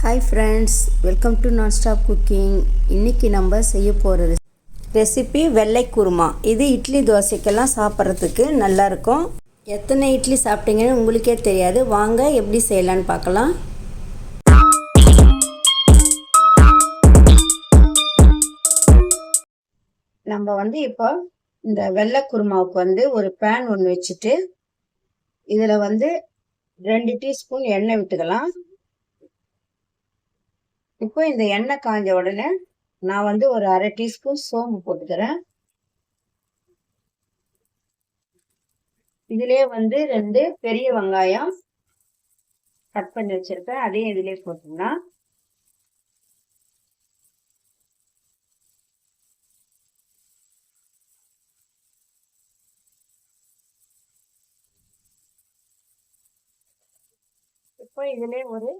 Hi friends, welcome to nonstop cooking. இன்றைக்கி நம்ம செய்ய போகிற ரெசிபி வெள்ளை குருமா. இது இட்லி தோசைக்கெல்லாம் சாப்பிட்றதுக்கு நல்லாயிருக்கும். எத்தனை இட்லி சாப்பிட்டீங்கன்னு உங்களுக்கே தெரியாது. வாங்க எப்படி செய்யலான்னு பார்க்கலாம். நம்ம இப்போ இந்த வெள்ளை குருமாவுக்கு ஒரு பேன் ஒன்று வச்சுட்டு இதில் 2 டீஸ்பூன் எண்ணெய் விட்டுக்கலாம். இப்போ இந்த எண்ணெய் காஞ்ச உடனே நான் ஒரு அரை டீஸ்பூன் சோம்பு போட்டுக்கிறேன். இதுலயே 2 பெரிய வெங்காயம் கட் பண்ணி வச்சிருக்கேன், அதையும் இதுலயே போட்டுக்கலாம். இப்போ இதுலயே ஒரு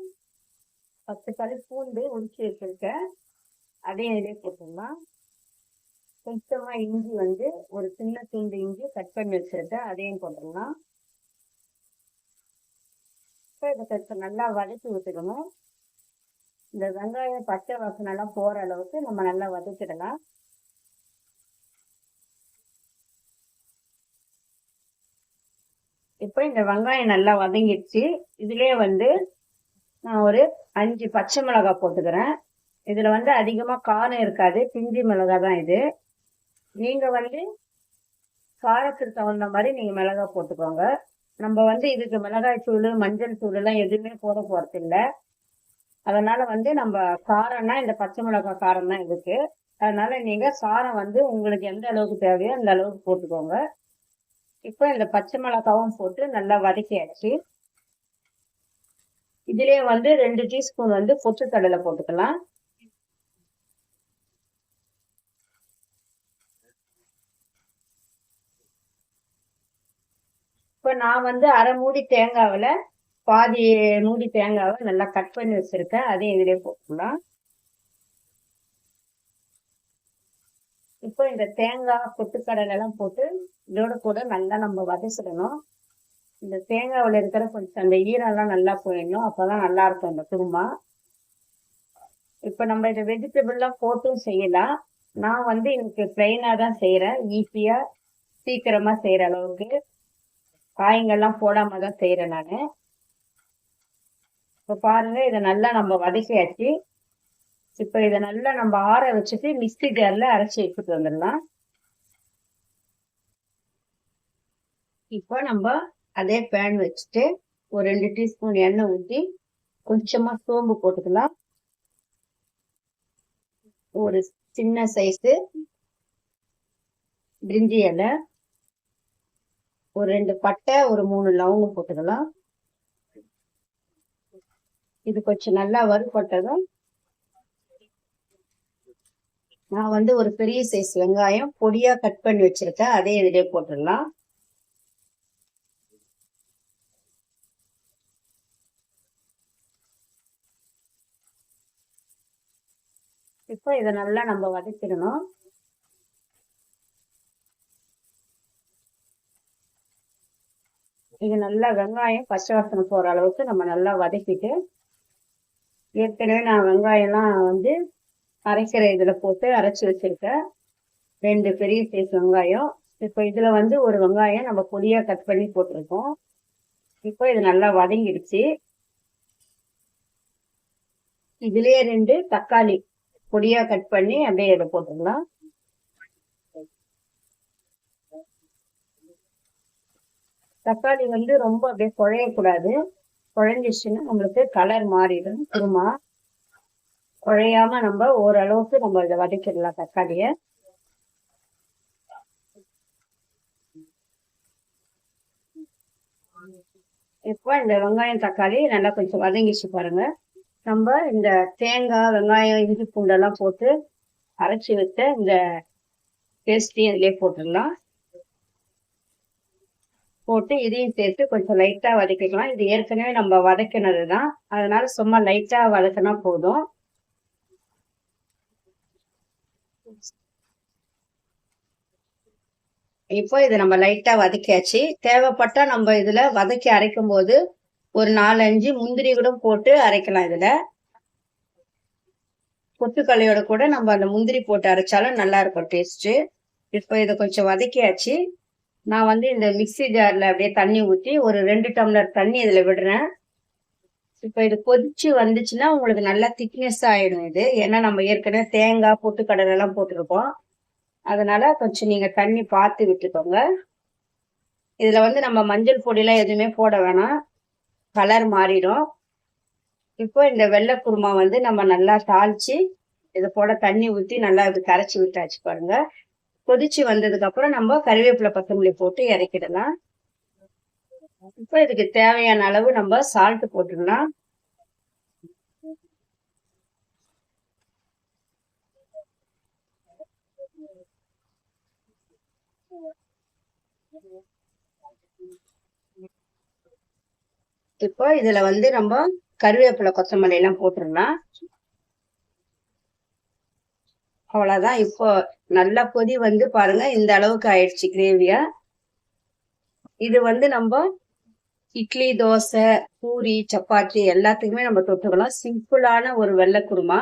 10 பல் பூண்டு உரிச்சு வச்சிருக்கேன், அதையும் இதிலே போட்டுடலாம். கொஞ்சமா இஞ்சி ஒரு சின்ன துண்டு இஞ்சி கட் பண்ணி வச்சிருக்கேன், அதையும் போட்டுடலாம். இப்போ இதை கொஞ்சம் நல்லா வதக்கி விட்டுக்கணும். இந்த வெங்காயம் பச்சை வாசனை எல்லாம் போற அளவுக்கு நம்ம நல்லா வதக்கிடலாம். இப்போ இந்த வெங்காயம் நல்லா வதங்கிடுச்சு. இதுலயே நான் ஒரு 5 பச்சை மிளகாய் போட்டுக்கிறேன். இதுல அதிகமா காரம் இருக்காது, பிஞ்சி மிளகாய் தான் இது. நீங்க காரத்துக்கு தகுந்த மாதிரி நீங்க மிளகாய் போட்டுக்கோங்க. நம்ம இதுக்கு மிளகாய் தூள் மஞ்சள் தூள் எல்லாம் எதுவுமே போட போறது இல்லை. அதனால நம்ம காரம்னா இந்த பச்சை மிளகாய் காரம் தான் இருக்கு. அதனால நீங்க காரம் உங்களுக்கு எந்த அளவுக்கு தேவையோ அந்த அளவுக்கு போட்டுக்கோங்க. இப்போ இந்த பச்சை மிளகாவும் போட்டு நல்லா வதக்கியாச்சு. இதுலயே 2 டீஸ்பூன் பொட்டுக்கடலை போட்டுக்கலாம். இப்ப நான் அரை மூடி தேங்காவில பாதி மூடி தேங்காவை நல்லா கட் பண்ணி வச்சிருக்கேன், அதையும் இதுலயே போட்டுக்கலாம். இப்போ இந்த தேங்காய் பொட்டுக்கடலை எல்லாம் போட்டு இதோட கூட நல்லா நம்ம வதக்கிடணும். இந்த தேங்காவில் இருக்கிற கொஞ்சம் அந்த ஈரெல்லாம் நல்லா போயிடணும், அப்பதான் நல்லா இருக்கும் இந்த குருமா. இப்ப நம்ம இந்த வெஜிடபிள்லாம் போட்டும் செய்யலாம். நான் எனக்கு பிளைனா தான் செய்யறேன், ஈஸியா சீக்கிரமா செய்யற அளவுக்கு காய்கள்லாம் போடாம தான் செய்யறேன் நானு. இப்ப பாருங்க, இதை நல்லா நம்ம வதக்கியாச்சு. இப்ப இதை நல்லா நம்ம ஆற வச்சுட்டு மிக்ஸி ஜார்ல அரைச்சி எடுத்துட்டு வந்துடலாம். இப்போ நம்ம அதே பேன் வச்சுட்டு ஒரு 2 டீஸ்பூன் எண்ணெய் ஊற்றி கொஞ்சமா சோம்பு போட்டுக்கலாம். ஒரு சின்ன சைஸு பிரிஞ்சி இலை, ஒரு 2 பட்டை, ஒரு 3 லவங்கம் போட்டுக்கலாம். இது கொஞ்சம் நல்லா வறுபட்டதும் நான் ஒரு பெரிய சைஸ் வெங்காயம் பொடியா கட் பண்ணி வச்சிருக்கேன், அதே இதிலே போட்டுடலாம். இப்போ இதை நல்லா நம்ம வதக்கிடணும். இது நல்லா வெங்காயம் பச்சை வாசனை போற அளவுக்கு நம்ம நல்லா வதக்கிட்டு, ஏற்கனவே நான் வெங்காயம்லாம் அரைக்கிற இதுல போட்டு அரைச்சி வச்சிருக்கேன், 2 பெரிய சைஸ் வெங்காயம். இப்போ இதுல ஒரு வெங்காயம் நம்ம பொடியா கட் பண்ணி போட்டிருக்கோம். இப்போ இது நல்லா வதங்கிடுச்சு. இதுலயே 2 தக்காளி பொடியா கட் பண்ணி அப்படியே இதை போட்டுடலாம். தக்காளி ரொம்ப அப்படியே குழையக்கூடாது, குழைஞ்சிச்சுன்னா நம்மளுக்கு கலர் மாறிடும் குருமா. குழையாம நம்ம ஓரளவுக்கு நம்ம இதை வதக்கிடலாம் தக்காளிய. இப்போ இந்த வெங்காயம் தக்காளி நல்லா கொஞ்சம் வதங்கிச்சு பாருங்க. நம்ம இந்த தேங்காய் வெங்காயம் இஞ்சி பூண்டெல்லாம் போட்டு அரைச்சி வச்ச இந்த பேஸ்டையும் இதுலயே போட்டுடலாம். போட்டு இதையும் சேர்த்து கொஞ்சம் லைட்டா வதக்கிக்கலாம். இது ஏற்கனவே நம்ம வதக்கினது தான், அதனால சும்மா லைட்டா வதக்கினா போதும். இப்போ இதை நம்ம லைட்டா வதக்கியாச்சு. தேவைப்பட்டா நம்ம இதுல வதக்கி அரைக்கும் போது ஒரு 4-5 முந்திரி கூட போட்டு அரைக்கலாம் இதுல. பொட்டுக்கல்லையோட கூட நம்ம அந்த முந்திரி போட்டு அரைச்சாலும் நல்லா இருக்கும் டேஸ்ட். இப்போ இதை கொஞ்சம் வதக்கியாச்சு. நான் வந்து இந்த மிக்ஸி ஜார்ல அப்படியே தண்ணி ஊற்றி ஒரு 2 டம்ளர் தண்ணி இதுல விடுறேன். இப்போ இது கொதிச்சு வந்துச்சுன்னா உங்களுக்கு நல்லா திக்னஸ் ஆயிடும் இது. ஏன்னா நம்ம ஏற்கனவே தேங்காய் பொட்டுக்கடலை எல்லாம் போட்டிருக்கோம். அதனால கொஞ்சம் நீங்க தண்ணி பார்த்து விட்டுக்கோங்க. இதுல வந்து நம்ம மஞ்சள் பொடியெல்லாம் எதுவுமே போட வேணாம், கலர் மாறிடும். இப்போ இந்த வெள்ளை குருமா வந்து நம்ம நல்லா தாளிச்சு இதை போல தண்ணி ஊற்றி நல்லா இது கரைச்சி விட்டாச்சு பாருங்க. கொதிச்சு வந்ததுக்கு அப்புறம் நம்ம கறிவேப்பிலை கொத்தமல்லி போட்டு இறக்கிடலாம். இப்போ இதுக்கு தேவையான அளவு நம்ம சால்ட் போட்டுடலாம். இப்போ இதுல வந்து நம்ம கறிவேப்பிலை கொத்தமல்லி எல்லாம் போட்டுடலாம். அவ்வளவுதான். இப்போ நல்லா கொதி வந்து பாருங்க, இந்த அளவுக்கு ஆயிடுச்சு கிரேவியா. இது வந்து நம்ம இட்லி, தோசை, பூரி, சப்பாத்தி எல்லாத்துக்குமே நம்ம தொட்டுக்கலாம். சிம்பிளான ஒரு வெள்ளை குருமா.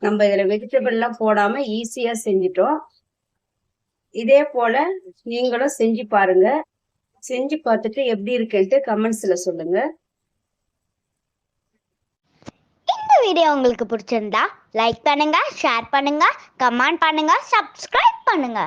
நம்ம இதுல வெஜிடபிள் எல்லாம் போடாம ஈஸியா செஞ்சிட்டோம். இதே போல நீங்களும் செஞ்சு பாருங்க. செஞ்சு பார்த்துட்டு எப்படி இருக்குன்ட்டு கமெண்ட்ஸ்ல சொல்லுங்க. இந்த வீடியோ உங்களுக்கு பிடிச்சிருந்தா லைக் பண்ணுங்க, ஷேர் பண்ணுங்க, கமெண்ட் பண்ணுங்க, சப்ஸ்கிரைப் பண்ணுங்க.